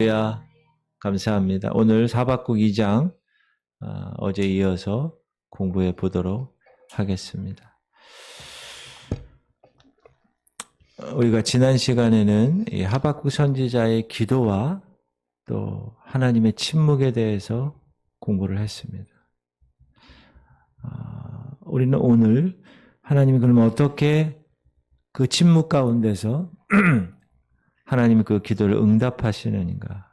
할렐루야, 감사합니다. 오늘 하박국 2장 어제 이어서 공부해 보도록 하겠습니다. 우리가 지난 시간에는 이 하박국 선지자의 기도와 또 하나님의 침묵에 대해서 공부를 했습니다. 우리는 오늘 하나님이 그러면 어떻게 그 침묵 가운데서 하나님이 그 기도를 응답하시는가,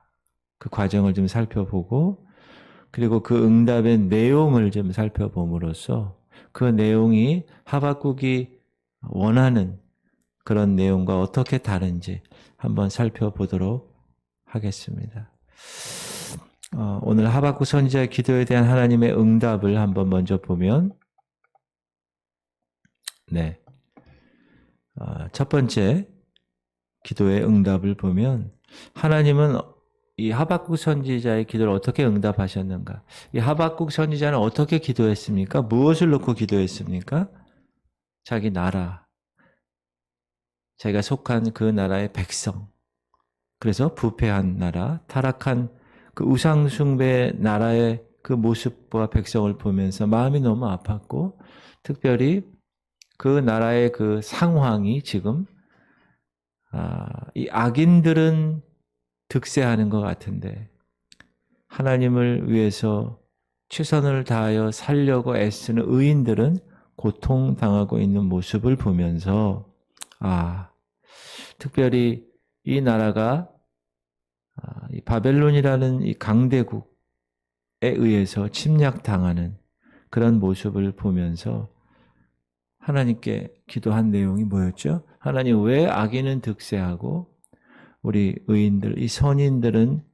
그 과정을 좀 살펴보고, 그리고 그 응답의 내용을 좀 살펴봄으로써 그 내용이 하박국이 원하는 그런 내용과 어떻게 다른지 한번 살펴보도록 하겠습니다. 오늘 하박국 선지자의 기도에 대한 하나님의 응답을 한번 먼저 보면, 첫 번째 기도의 응답을 보면 하나님은 이 하박국 선지자의 기도를 어떻게 응답하셨는가? 이 하박국 선지자는 어떻게 기도했습니까? 무엇을 놓고 기도했습니까? 자기 나라, 자기가 속한 그 나라의 백성. 그래서 부패한 나라, 타락한 그 우상숭배 나라의 그 모습과 백성을 보면서 마음이 너무 아팠고, 특별히 그 나라의 그 상황이 지금 이 악인들은 득세하는 것 같은데 하나님을 위해서 최선을 다하여 살려고 애쓰는 의인들은 고통당하고 있는 모습을 보면서 특별히 이 나라가 이 바벨론이라는 이 강대국에 의해서 침략당하는 그런 모습을 보면서 하나님께 기도한 내용이 뭐였죠? 하나님, 왜 악인은 득세하고 우리 의인들, 이 선인들은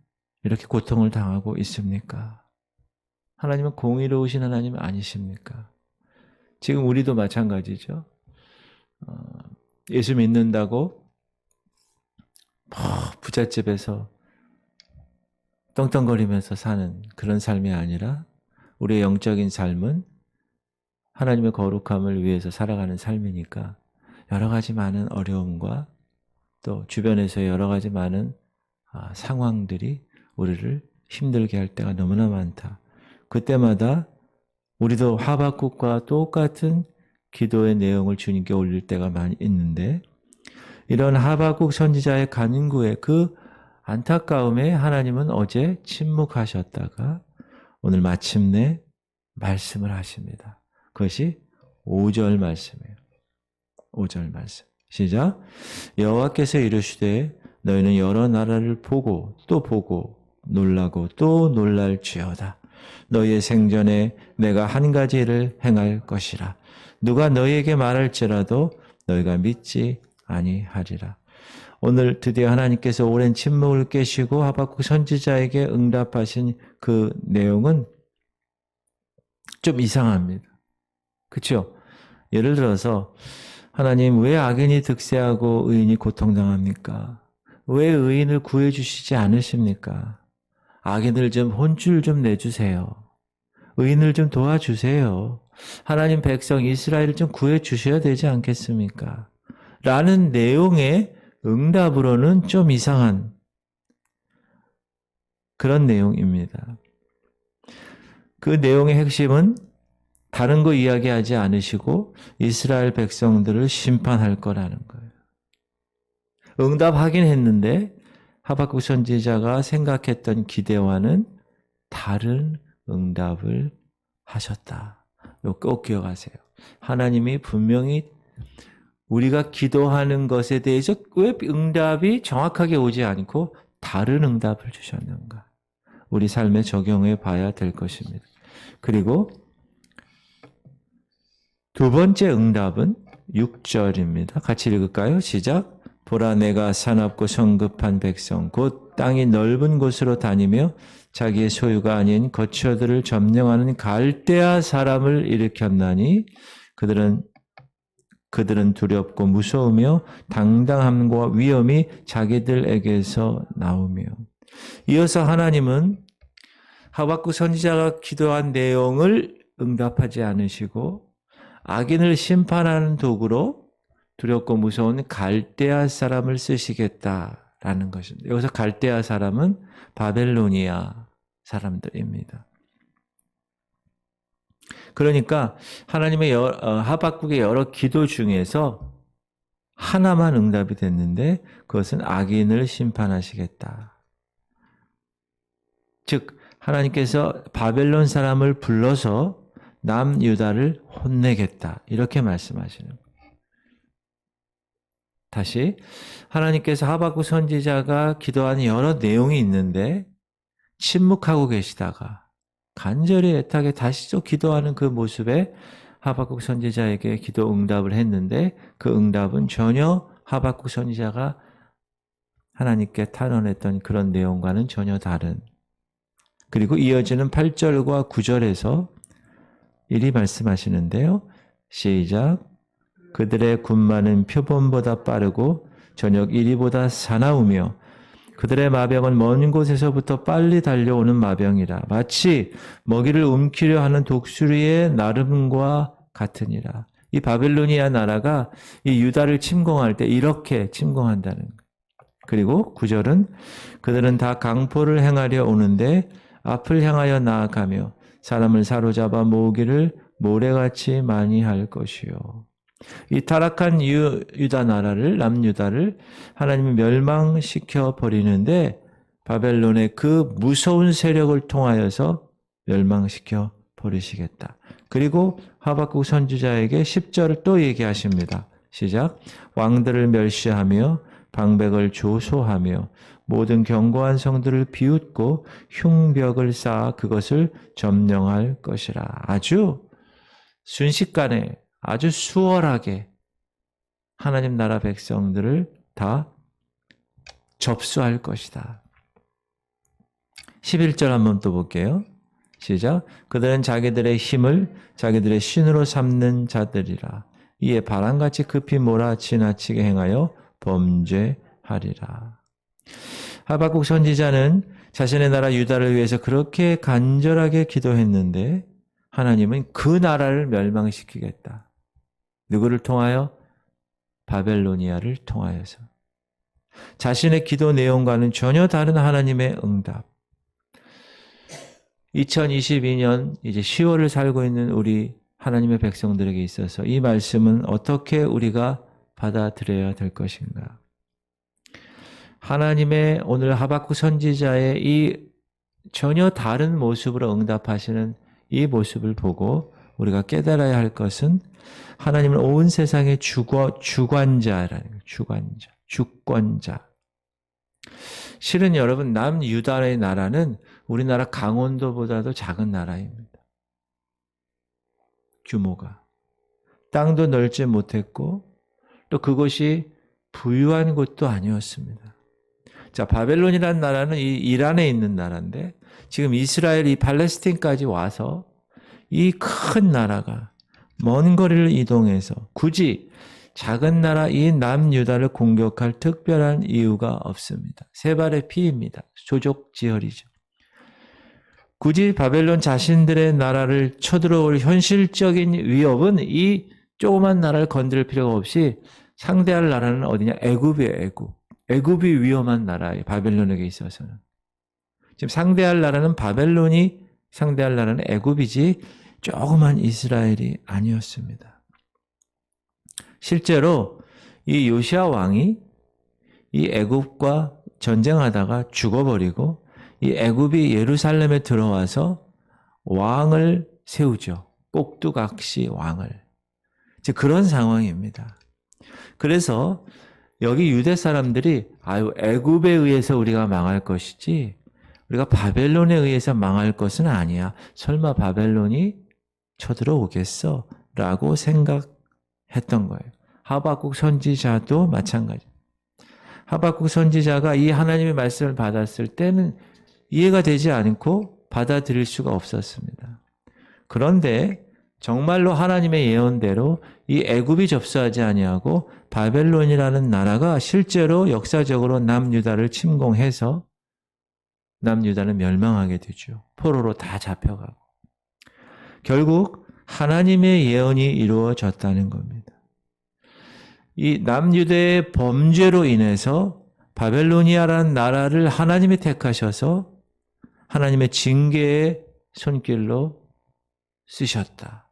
이렇게 고통을 당하고 있습니까? 하나님은 공의로우신 하나님 아니십니까? 지금 우리도 마찬가지죠. 예수 믿는다고 부잣집에서 떵떵거리면서 사는 그런 삶이 아니라 우리의 영적인 삶은 하나님의 거룩함을 위해서 살아가는 삶이니까 여러 가지 많은 어려움과 또 주변에서의 여러 가지 많은 상황들이 우리를 힘들게 할 때가 너무나 많다. 그때마다 우리도 하박국과 똑같은 기도의 내용을 주님께 올릴 때가 많이 있는데, 이런 하박국 선지자의 간구의 그 안타까움에 하나님은 어제 침묵하셨다가 오늘 마침내 말씀을 하십니다. 그것이 5절 말씀이에요. 5절 말씀. 시작. 여호와께서 이르시되 너희는 여러 나라를 보고 또 보고 놀라고 또 놀랄지어다. 너희의 생전에 내가 한 가지 일을 행할 것이라. 누가 너희에게 말할지라도 너희가 믿지 아니하리라. 오늘 드디어 하나님께서 오랜 침묵을 깨시고 하박국 선지자에게 응답하신 그 내용은 좀 이상합니다. 그렇죠? 예를 들어서 하나님, 왜 악인이 득세하고 의인이 고통당합니까? 왜 의인을 구해주시지 않으십니까? 악인을 좀 혼쭐 좀 내주세요. 의인을 좀 도와주세요. 하나님 백성 이스라엘을 좀 구해주셔야 되지 않겠습니까? 라는 내용의 응답으로는 좀 이상한 그런 내용입니다. 그 내용의 핵심은 다른 거 이야기하지 않으시고 이스라엘 백성들을 심판할 거라는 거예요. 응답하긴 했는데 하박국 선지자가 생각했던 기대와는 다른 응답을 하셨다. 이거 꼭 기억하세요. 하나님이 분명히 우리가 기도하는 것에 대해서 왜 응답이 정확하게 오지 않고 다른 응답을 주셨는가? 우리 삶에 적용해 봐야 될 것입니다. 그리고 두 번째 응답은 6절입니다. 같이 읽을까요? 시작. 보라, 내가 사납고 성급한 백성 곧 땅이 넓은 곳으로 다니며 자기의 소유가 아닌 거처들을 점령하는 갈대아 사람을 일으켰나니 그들은 두렵고 무서우며 당당함과 위엄이 자기들에게서 나오며. 이어서 하나님은 하박국 선지자가 기도한 내용을 응답하지 않으시고 악인을 심판하는 도구로 두렵고 무서운 갈대아 사람을 쓰시겠다 라는 것입니다. 여기서 갈대아 사람은 바벨로니아 사람들입니다. 그러니까 하나님의 하박국의 여러 기도 중에서 하나만 응답이 됐는데 그것은 악인을 심판하시겠다. 즉 하나님께서 바벨론 사람을 불러서 남유다를 혼내겠다. 이렇게 말씀하시는 거예요. 다시 하나님께서 하박국 선지자가 기도하는 여러 내용이 있는데 침묵하고 계시다가 간절히 애타게 다시 또 기도하는 그 모습에 하박국 선지자에게 기도 응답을 했는데 그 응답은 전혀 하박국 선지자가 하나님께 탄원했던 그런 내용과는 전혀 다른, 그리고 이어지는 8절과 9절에서 이리 말씀하시는데요. 시작. 그들의 군마는 표범보다 빠르고 저녁 이리보다 사나우며 그들의 마병은 먼 곳에서부터 빨리 달려오는 마병이라. 마치 먹이를 움키려 하는 독수리의 나름과 같으니라. 이 바벨로니아 나라가 이 유다를 침공할 때 이렇게 침공한다는 거예요. 그리고 9절은 그들은 다 강포를 행하려 오는데 앞을 향하여 나아가며 사람을 사로잡아 모으기를 모래같이 많이 할 것이요. 이 타락한 유다 나라를, 남유다를 하나님이 멸망시켜 버리는데 바벨론의 그 무서운 세력을 통하여서 멸망시켜 버리시겠다. 그리고 하박국 선지자에게 10절을 또 얘기하십니다. 시작. 왕들을 멸시하며 방백을 조소하며 모든 견고한 성들을 비웃고 흉벽을 쌓아 그것을 점령할 것이라. 아주 순식간에 아주 수월하게 하나님 나라 백성들을 다 접수할 것이다. 11절 한번 또 볼게요. 시작. 그들은 자기들의 힘을 자기들의 신으로 삼는 자들이라. 이에 바람같이 급히 몰아 지나치게 행하여 범죄하리라. 하박국 선지자는 자신의 나라 유다를 위해서 그렇게 간절하게 기도했는데 하나님은 그 나라를 멸망시키겠다. 누구를 통하여? 바벨로니아를 통하여서. 자신의 기도 내용과는 전혀 다른 하나님의 응답. 2022년 이제 10월을 살고 있는 우리 하나님의 백성들에게 있어서 이 말씀은 어떻게 우리가 받아들여야 될 것인가? 하나님의 오늘 하박국 선지자의 이 전혀 다른 모습으로 응답하시는 이 모습을 보고 우리가 깨달아야 할 것은 하나님은 온 세상의 주관자라는 거예요. 주권자. 실은 여러분 남유다의 나라는 우리나라 강원도보다도 작은 나라입니다. 규모가. 땅도 넓지 못했고 또 그곳이 부유한 곳도 아니었습니다. 자, 바벨론이라는 나라는 이 이란에 있는 나라인데 지금 이스라엘 이 팔레스틴까지 와서 이 큰 나라가 먼 거리를 이동해서 굳이 작은 나라 이 남유다를 공격할 특별한 이유가 없습니다. 세 발의 피입니다. 조족지혈이죠. 굳이 바벨론 자신들의 나라를 쳐들어올 현실적인 위협은 이 조그만 나라를 건드릴 필요가 없이 상대할 나라는 어디냐? 애굽이에요. 애굽. 애굽이 위험한 나라예요. 바벨론에게 있어서는. 지금 상대할 나라는 바벨론이 상대할 나라는 애굽이지 조그만 이스라엘이 아니었습니다. 실제로 이 요시야 왕이 이 애굽과 전쟁하다가 죽어버리고 이 애굽이 예루살렘에 들어와서 왕을 세우죠. 꼭두각시 왕을. 이제 그런 상황입니다. 그래서 여기 유대 사람들이 애굽에 의해서 우리가 망할 것이지 우리가 바벨론에 의해서 망할 것은 아니야. 설마 바벨론이 쳐들어오겠어? 라고 생각했던 거예요. 하박국 선지자도 마찬가지. 하박국 선지자가 이 하나님의 말씀을 받았을 때는 이해가 되지 않고 받아들일 수가 없었습니다. 그런데 정말로 하나님의 예언대로 이 애굽이 접수하지 아니하고 바벨론이라는 나라가 실제로 역사적으로 남유다를 침공해서 남유다는 멸망하게 되죠. 포로로 다 잡혀가고. 결국 하나님의 예언이 이루어졌다는 겁니다. 이 남유다의 범죄로 인해서 바벨로니아라는 나라를 하나님이 택하셔서 하나님의 징계의 손길로 쓰셨다.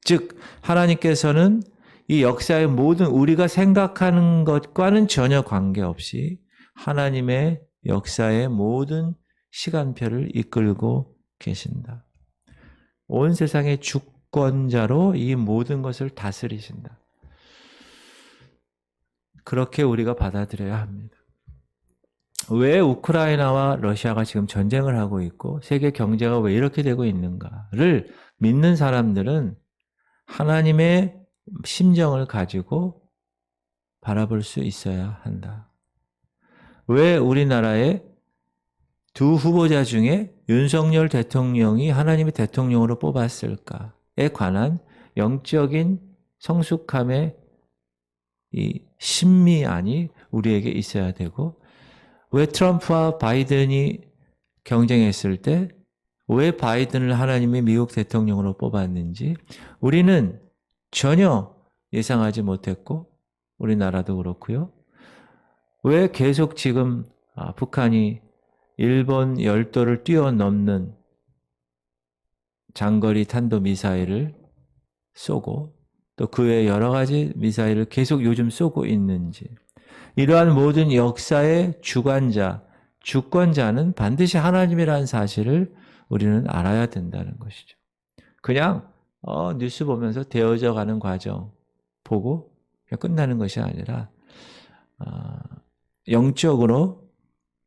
즉 하나님께서는 이 역사의 모든 우리가 생각하는 것과는 전혀 관계없이 하나님의 역사의 모든 시간표를 이끌고 계신다. 온 세상의 주권자로 이 모든 것을 다스리신다. 그렇게 우리가 받아들여야 합니다. 왜 우크라이나와 러시아가 지금 전쟁을 하고 있고 세계 경제가 왜 이렇게 되고 있는가를 믿는 사람들은 하나님의 심정을 가지고 바라볼 수 있어야 한다. 왜 우리나라의 두 후보자 중에 윤석열 대통령이 하나님의 대통령으로 뽑았을까에 관한 영적인 성숙함의 이 신미안이 우리에게 있어야 되고, 왜 트럼프와 바이든이 경쟁했을 때 왜 바이든을 하나님이 미국 대통령으로 뽑았는지 우리는 전혀 예상하지 못했고, 우리나라도 그렇고요. 왜 계속 지금 북한이 일본 열도를 뛰어넘는 장거리 탄도미사일을 쏘고 또 그 외 여러 가지 미사일을 계속 요즘 쏘고 있는지, 이러한 모든 역사의 주권자는 반드시 하나님이라는 사실을 우리는 알아야 된다는 것이죠. 그냥 뉴스 보면서 되어져 가는 과정 보고 그냥 끝나는 것이 아니라 영적으로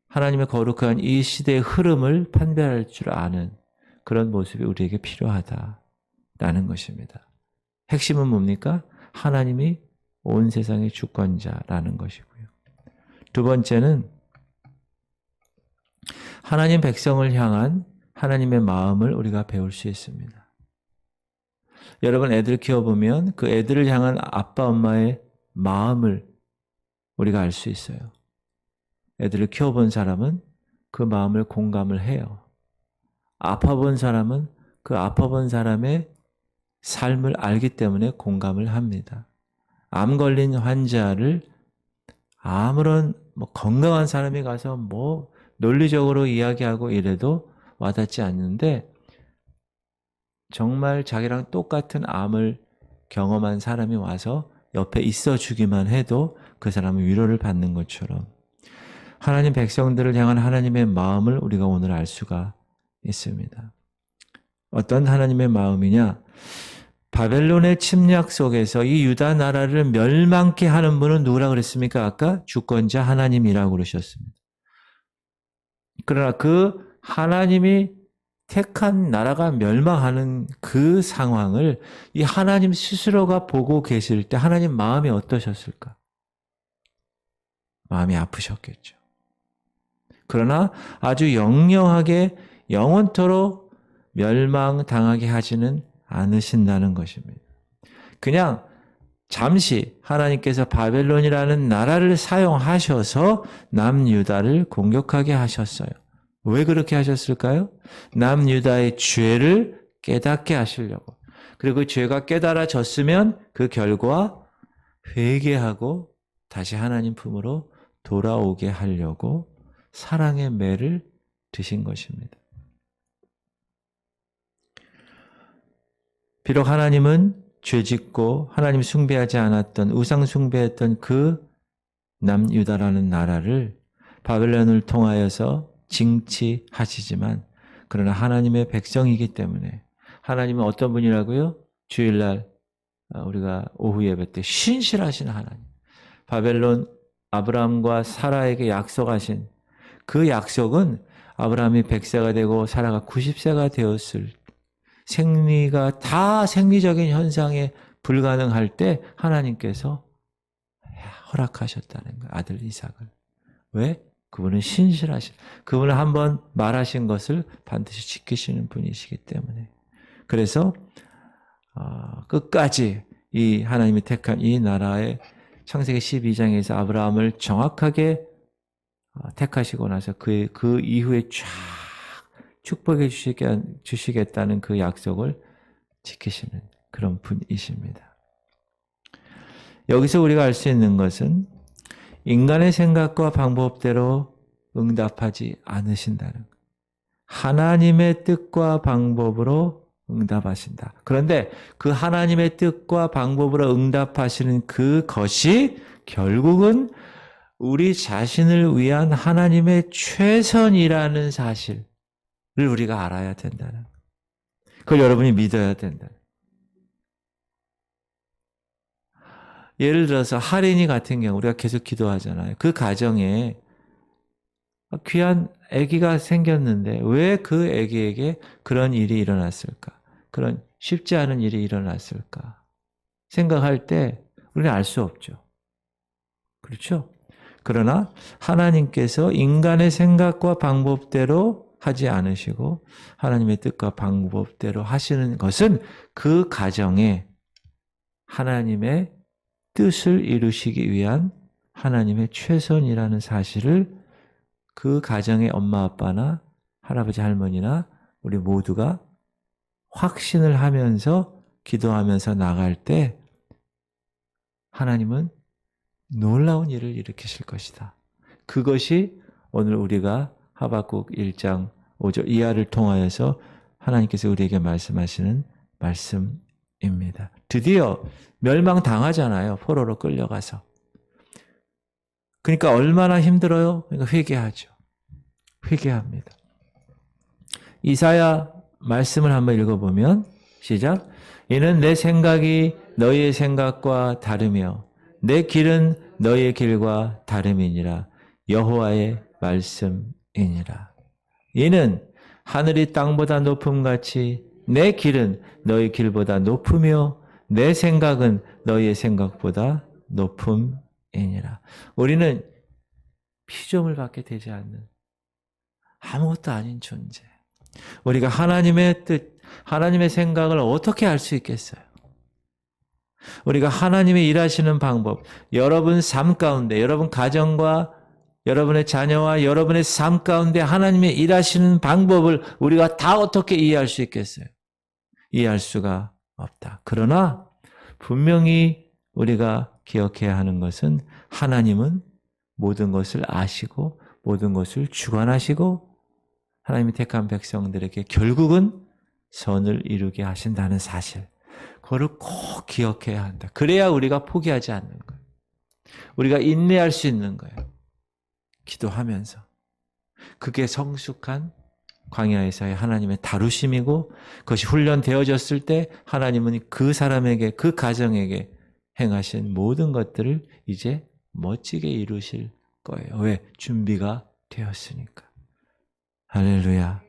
하나님의 거룩한 이 시대의 흐름을 판별할 줄 아는 그런 모습이 우리에게 필요하다라는 것입니다. 핵심은 뭡니까? 하나님이 온 세상의 주권자라는 것이고요. 두 번째는 하나님 백성을 향한 하나님의 마음을 우리가 배울 수 있습니다. 여러분 애들 키워보면 그 애들을 향한 아빠 엄마의 마음을 우리가 알 수 있어요. 애들을 키워본 사람은 그 마음을 공감을 해요. 아파본 사람은 그 아파본 사람의 삶을 알기 때문에 공감을 합니다. 암 걸린 환자를 아무런 건강한 사람이 가서 논리적으로 이야기하고 이래도 와닿지 않는데, 정말 자기랑 똑같은 암을 경험한 사람이 와서 옆에 있어 주기만 해도 그 사람은 위로를 받는 것처럼 하나님 백성들을 향한 하나님의 마음을 우리가 오늘 알 수가 있습니다. 어떤 하나님의 마음이냐? 바벨론의 침략 속에서 이 유다 나라를 멸망케 하는 분은 누구라 그랬습니까? 아까 주권자 하나님이라고 그러셨습니다. 그러나 그 하나님이 택한 나라가 멸망하는 그 상황을 이 하나님 스스로가 보고 계실 때 하나님 마음이 어떠셨을까? 마음이 아프셨겠죠. 그러나 아주 영영하게 영원토록 멸망당하게 하지는 않으신다는 것입니다. 그냥 잠시 하나님께서 바벨론이라는 나라를 사용하셔서 남유다를 공격하게 하셨어요. 왜 그렇게 하셨을까요? 남유다의 죄를 깨닫게 하시려고. 그리고 그 죄가 깨달아졌으면 그 결과 회개하고 다시 하나님 품으로 돌아오게 하려고 사랑의 매를 드신 것입니다. 비록 하나님은 죄짓고 하나님 숭배하지 않았던, 우상 숭배했던 그 남유다라는 나라를 바벨론을 통하여서 징치하시지만, 그러나 하나님의 백성이기 때문에, 하나님은 어떤 분이라고요? 주일날 우리가 오후 예배 때 신실하신 하나님, 바벨론 아브라함과 사라에게 약속하신 그 약속은 아브라함이 100세가 되고 사라가 90세가 되었을 생리가 다 생리적인 현상에 불가능할 때 하나님께서 허락하셨다는 거예요. 아들 이삭을. 왜? 그분은 신실하신, 그분은 한번 말하신 것을 반드시 지키시는 분이시기 때문에. 그래서 끝까지 이 하나님이 택한 이 나라의 창세기 12장에서 아브라함을 정확하게 택하시고 나서 그 이후에 쫙 축복해 주시겠다는 그 약속을 지키시는 그런 분이십니다. 여기서 우리가 알 수 있는 것은 인간의 생각과 방법대로 응답하지 않으신다는 거예요. 하나님의 뜻과 방법으로 응답하신다. 그런데 그 하나님의 뜻과 방법으로 응답하시는 그것이 결국은 우리 자신을 위한 하나님의 최선이라는 사실을 우리가 알아야 된다는 거예요. 그걸 여러분이 믿어야 된다. 예를 들어서 할인이 같은 경우 우리가 계속 기도하잖아요. 그 가정에 귀한 아기가 생겼는데 왜 그 아기에게 그런 일이 일어났을까? 그런 쉽지 않은 일이 일어났을까? 생각할 때 우리는 알 수 없죠. 그렇죠? 그러나 하나님께서 인간의 생각과 방법대로 하지 않으시고 하나님의 뜻과 방법대로 하시는 것은 그 가정에 하나님의 뜻을 이루시기 위한 하나님의 최선이라는 사실을 그 가정의 엄마 아빠나 할아버지 할머니나 우리 모두가 확신을 하면서 기도하면서 나갈 때 하나님은 놀라운 일을 일으키실 것이다. 그것이 오늘 우리가 하박국 1장 5절 이하를 통하여서 하나님께서 우리에게 말씀하시는 말씀입니다. 드디어 멸망당하잖아요. 포로로 끌려가서. 그러니까 얼마나 힘들어요? 그러니까 회개하죠. 회개합니다. 이사야 말씀을 한번 읽어보면 시작. 이는 내 생각이 너희의 생각과 다르며 내 길은 너희의 길과 다름이니라. 여호와의 말씀이니라. 이는 하늘이 땅보다 높음같이 내 길은 너희 길보다 높으며 내 생각은 너희의 생각보다 높음이니라. 우리는 피조물 밖에 되지 않는 아무것도 아닌 존재. 우리가 하나님의 뜻, 하나님의 생각을 어떻게 알 수 있겠어요? 우리가 하나님의 일하시는 방법, 여러분 삶 가운데, 여러분 가정과 여러분의 자녀와 여러분의 삶 가운데 하나님의 일하시는 방법을 우리가 다 어떻게 이해할 수 있겠어요? 이해할 수가 없다. 그러나 분명히 우리가 기억해야 하는 것은 하나님은 모든 것을 아시고 모든 것을 주관하시고 하나님이 택한 백성들에게 결국은 선을 이루게 하신다는 사실. 그거를 꼭 기억해야 한다. 그래야 우리가 포기하지 않는 거예요. 우리가 인내할 수 있는 거예요. 기도하면서. 그게 성숙한 광야에서의 하나님의 다루심이고 그것이 훈련되어졌을 때 하나님은 그 사람에게 그 가정에게 행하신 모든 것들을 이제 멋지게 이루실 거예요. 왜? 준비가 되었으니까. 할렐루야.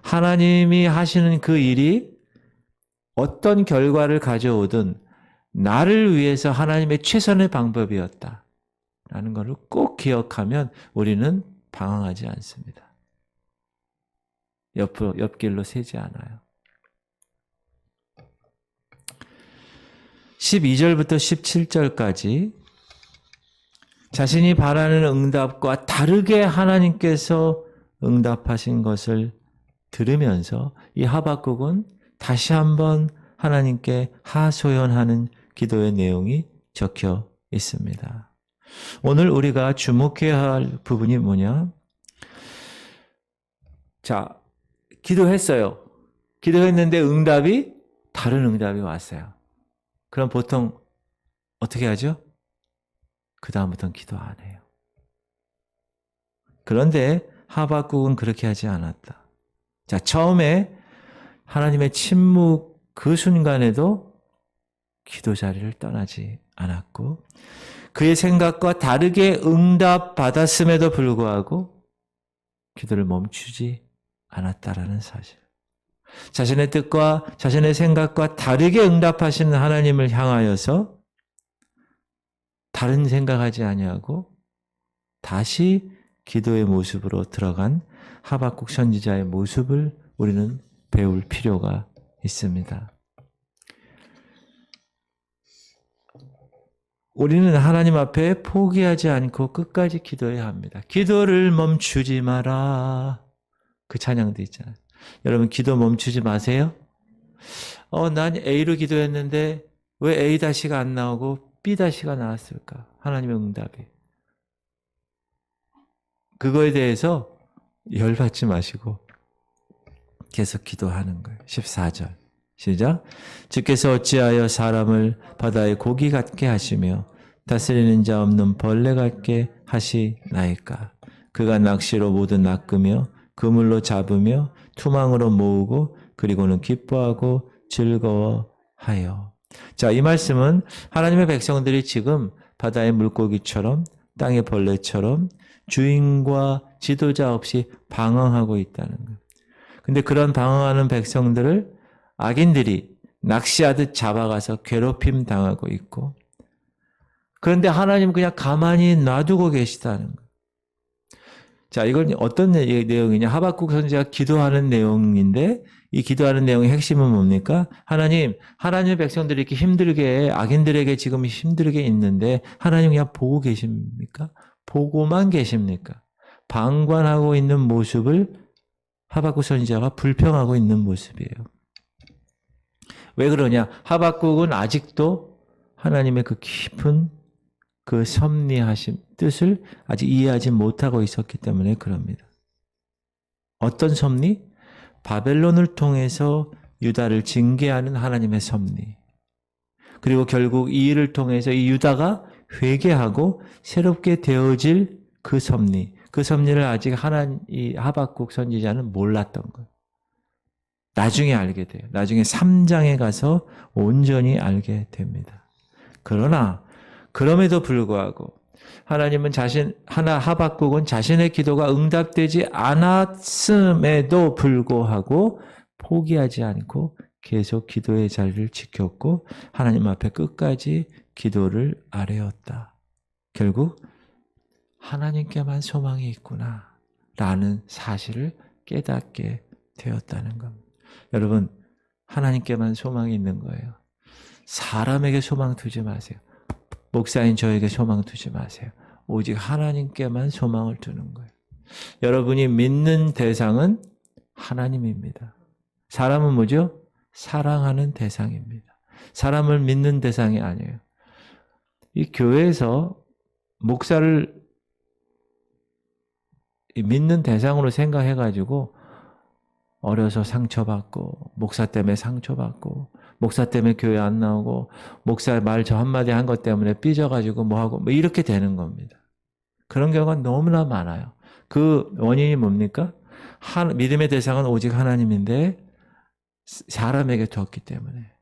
하나님이 하시는 그 일이 어떤 결과를 가져오든 나를 위해서 하나님의 최선의 방법이었다. 라는 것을 꼭 기억하면 우리는 방황하지 않습니다. 옆길로 새지 않아요. 12절부터 17절까지 자신이 바라는 응답과 다르게 하나님께서 응답하신 것을 들으면서 이 하박국은 다시 한번 하나님께 하소연하는 기도의 내용이 적혀 있습니다. 오늘 우리가 주목해야 할 부분이 뭐냐? 자, 기도했어요. 기도했는데 다른 응답이 왔어요. 그럼 보통 어떻게 하죠? 그 다음부터는 기도 안 해요. 그런데 하박국은 그렇게 하지 않았다. 자, 처음에 하나님의 침묵 그 순간에도 기도 자리를 떠나지 않았고 그의 생각과 다르게 응답받았음에도 불구하고 기도를 멈추지 않았다라는 사실. 자신의 뜻과 자신의 생각과 다르게 응답하시는 하나님을 향하여서 다른 생각하지 아니하고 다시 기도의 모습으로 들어간 하박국 선지자의 모습을 우리는 배울 필요가 있습니다. 우리는 하나님 앞에 포기하지 않고 끝까지 기도해야 합니다. 기도를 멈추지 마라. 그 찬양도 있잖아요. 여러분 기도 멈추지 마세요. 난 A로 기도했는데 왜 A-가 안 나오고 B-가 나왔을까? 하나님의 응답이. 그거에 대해서 열받지 마시고 계속 기도하는 거예요. 14절 시작. 주께서 어찌하여 사람을 바다의 고기 같게 하시며 다스리는 자 없는 벌레 같게 하시나이까. 그가 낚시로 모두 낚으며 그물로 잡으며 투망으로 모으고 그리고는 기뻐하고 즐거워하여. 자, 이 말씀은 하나님의 백성들이 지금 바다의 물고기처럼 땅의 벌레처럼 주인과 지도자 없이 방황하고 있다는 거예요. 근데 그런 방황하는 백성들을 악인들이 낚시하듯 잡아가서 괴롭힘 당하고 있고, 그런데 하나님 그냥 가만히 놔두고 계시다는 거예요. 자, 이건 어떤 내용이냐? 하박국 선지자가 기도하는 내용인데, 이 기도하는 내용의 핵심은 뭡니까? 하나님의 백성들이 이렇게 힘들게, 악인들에게 지금 힘들게 있는데, 하나님 그냥 보고 계십니까? 보고만 계십니까? 방관하고 있는 모습을 하박국 선지자가 불평하고 있는 모습이에요. 왜 그러냐? 하박국은 아직도 하나님의 그 깊은 그 섭리하신 뜻을 아직 이해하지 못하고 있었기 때문에 그럽니다. 어떤 섭리? 바벨론을 통해서 유다를 징계하는 하나님의 섭리. 그리고 결국 이 일을 통해서 이 유다가 회개하고 새롭게 되어질 그 섭리. 그 섭리를 아직 이 하박국 선지자는 몰랐던 거예요. 나중에 알게 돼요. 나중에 3장에 가서 온전히 알게 됩니다. 그러나 그럼에도 불구하고 하박국은 자신의 기도가 응답되지 않았음에도 불구하고 포기하지 않고 계속 기도의 자리를 지켰고 하나님 앞에 끝까지 기도를 아뢰었다. 결국 하나님께만 소망이 있구나 라는 사실을 깨닫게 되었다는 겁니다. 여러분, 하나님께만 소망이 있는 거예요. 사람에게 소망 두지 마세요. 목사인 저에게 소망 두지 마세요. 오직 하나님께만 소망을 두는 거예요. 여러분이 믿는 대상은 하나님입니다. 사람은 뭐죠? 사랑하는 대상입니다. 사람을 믿는 대상이 아니에요. 이 교회에서 목사를 믿는 대상으로 생각해가지고 어려서 상처받고 목사 때문에 상처받고 목사 때문에 교회 안 나오고 목사 말 저 한마디 한 것 때문에 삐져가지고 뭐하고 이렇게 되는 겁니다. 그런 경우가 너무나 많아요. 그 원인이 뭡니까? 믿음의 대상은 오직 하나님인데 사람에게 뒀기 때문에.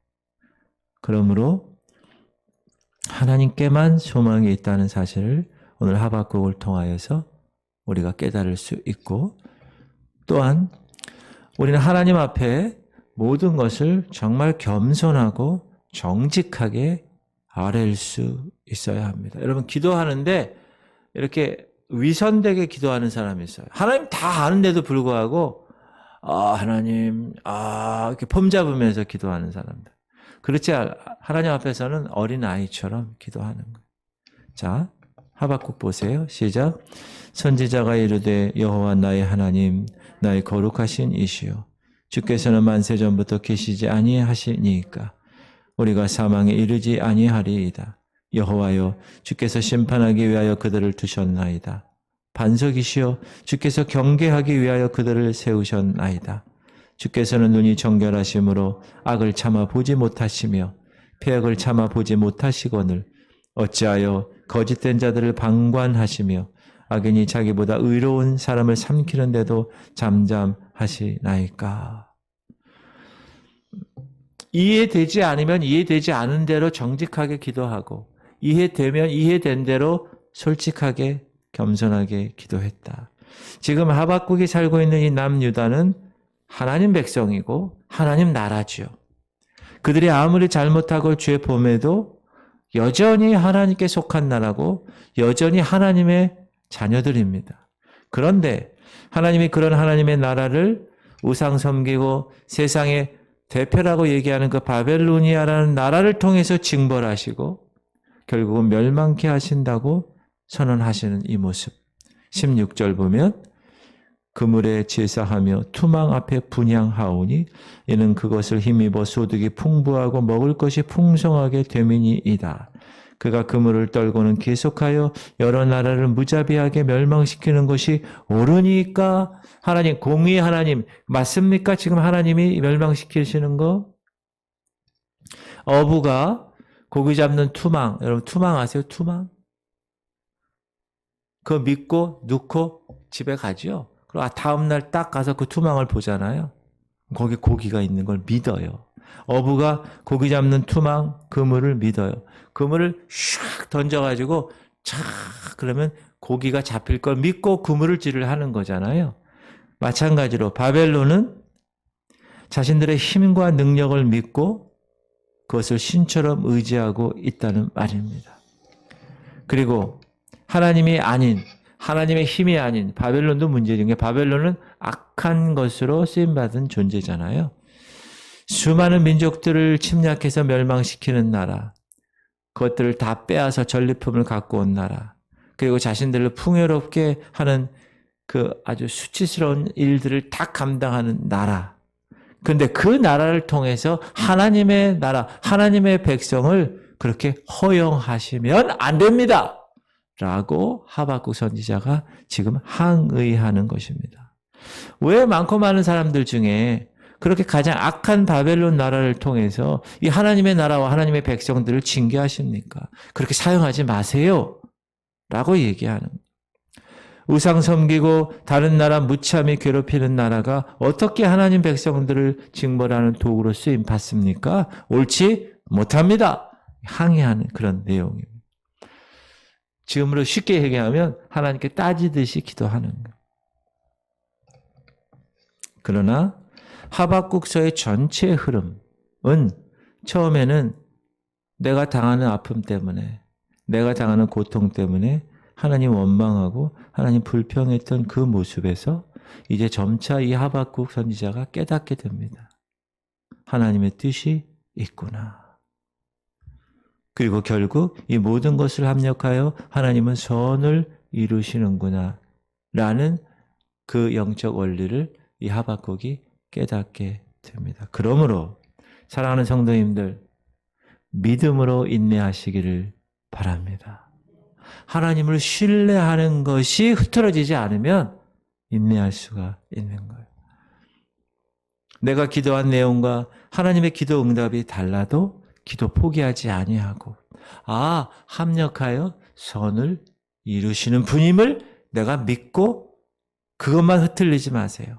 그러므로 하나님께만 소망이 있다는 사실을 오늘 하박국을 통하여서 우리가 깨달을 수 있고, 또한 우리는 하나님 앞에 모든 것을 정말 겸손하고 정직하게 아뢰일 수 있어야 합니다. 여러분, 기도하는데 이렇게 위선되게 기도하는 사람이 있어요. 하나님 다 아는데도 불구하고 하나님 이렇게 폼 잡으면서 기도하는 사람들. 그렇지, 하나님 앞에서는 어린아이처럼 기도하는 거예요. 자, 하박국 보세요. 시작. 선지자가 이르되 여호와 나의 하나님 나의 거룩하신 이시여 주께서는 만세 전부터 계시지 아니하시니까 우리가 사망에 이르지 아니하리이다. 여호와여 주께서 심판하기 위하여 그들을 두셨나이다. 반석이시여 주께서 경계하기 위하여 그들을 세우셨나이다. 주께서는 눈이 정결하심으로 악을 참아 보지 못하시며 패역을 참아 보지 못하시거늘 어찌하여 거짓된 자들을 방관하시며 악인이 자기보다 의로운 사람을 삼키는데도 잠잠하시나이까. 이해되지 않으면 이해되지 않은 대로 정직하게 기도하고 이해되면 이해된 대로 솔직하게 겸손하게 기도했다. 지금 하박국이 살고 있는 이 남유다는 하나님 백성이고 하나님 나라죠. 그들이 아무리 잘못하고 죄 범해도 여전히 하나님께 속한 나라고 여전히 하나님의 자녀들입니다. 그런데 하나님이 그런 하나님의 나라를 우상 섬기고 세상의 대표라고 얘기하는 그 바벨로니아라는 나라를 통해서 징벌하시고 결국은 멸망케 하신다고 선언하시는 이 모습. 16절 보면 그물에 질사하며 투망 앞에 분향하오니 이는 그것을 힘입어 소득이 풍부하고 먹을 것이 풍성하게 됨이니이다. 그가 그물을 떨고는 계속하여 여러 나라를 무자비하게 멸망시키는 것이 옳으니까. 하나님, 공의 하나님 맞습니까? 지금 하나님이 멸망시키시는 거? 어부가 고기 잡는 투망, 여러분 투망 아세요? 투망? 그거 믿고 넣고 집에 가죠. 그리고 다음날 딱 가서 그 투망을 보잖아요. 거기 고기가 있는 걸 믿어요. 어부가 고기 잡는 투망 그물을 믿어요. 그물을 샥 던져가지고 촥 그러면 고기가 잡힐 걸 믿고 그물질을 하는 거잖아요. 마찬가지로 바벨론은 자신들의 힘과 능력을 믿고 그것을 신처럼 의지하고 있다는 말입니다. 그리고 하나님이 아닌, 하나님의 힘이 아닌 바벨론도 문제인 게, 바벨론은 악한 것으로 쓰임받은 존재잖아요. 수많은 민족들을 침략해서 멸망시키는 나라, 그것들을 다 빼앗아 전리품을 갖고 온 나라, 그리고 자신들을 풍요롭게 하는 그 아주 수치스러운 일들을 다 감당하는 나라. 그런데 그 나라를 통해서 하나님의 나라, 하나님의 백성을 그렇게 허용하시면 안 됩니다. 라고 하박국 선지자가 지금 항의하는 것입니다. 왜 많고 많은 사람들 중에 그렇게 가장 악한 바벨론 나라를 통해서 이 하나님의 나라와 하나님의 백성들을 징계하십니까? 그렇게 사용하지 마세요. 라고 얘기하는 거예요. 우상 섬기고 다른 나라 무참히 괴롭히는 나라가 어떻게 하나님 백성들을 징벌하는 도구로 쓰임 받습니까? 옳지 못합니다. 항의하는 그런 내용입니다. 지금으로 쉽게 얘기하면 하나님께 따지듯이 기도하는 거예요. 그러나 하박국서의 전체 흐름은 처음에는 내가 당하는 아픔 때문에, 내가 당하는 고통 때문에 하나님 원망하고 하나님 불평했던 그 모습에서 이제 점차 이 하박국 선지자가 깨닫게 됩니다. 하나님의 뜻이 있구나. 그리고 결국 이 모든 것을 합력하여 하나님은 선을 이루시는구나 라는 그 영적 원리를 이 하박국이 깨닫게 됩니다. 그러므로 사랑하는 성도님들, 믿음으로 인내하시기를 바랍니다. 하나님을 신뢰하는 것이 흐트러지지 않으면 인내할 수가 있는 거예요. 내가 기도한 내용과 하나님의 기도 응답이 달라도 기도 포기하지 아니하고, 합력하여 선을 이루시는 분임을 내가 믿고 그것만 흐트리지 마세요.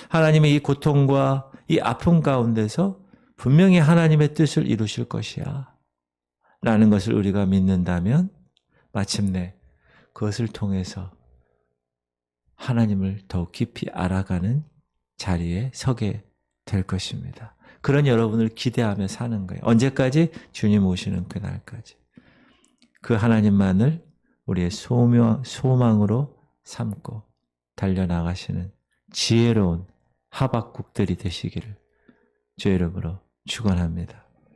하나님의 이 고통과 이 아픔 가운데서 분명히 하나님의 뜻을 이루실 것이야 라는 것을 우리가 믿는다면 마침내 그것을 통해서 하나님을 더욱 깊이 알아가는 자리에 서게 될 것입니다. 그런 여러분을 기대하며 사는 거예요. 언제까지? 주님 오시는 그날까지. 그 하나님만을 우리의 소망으로 삼고 달려나가시는 지혜로운 하박국들이 되시기를 주의 이름으로 축원합니다.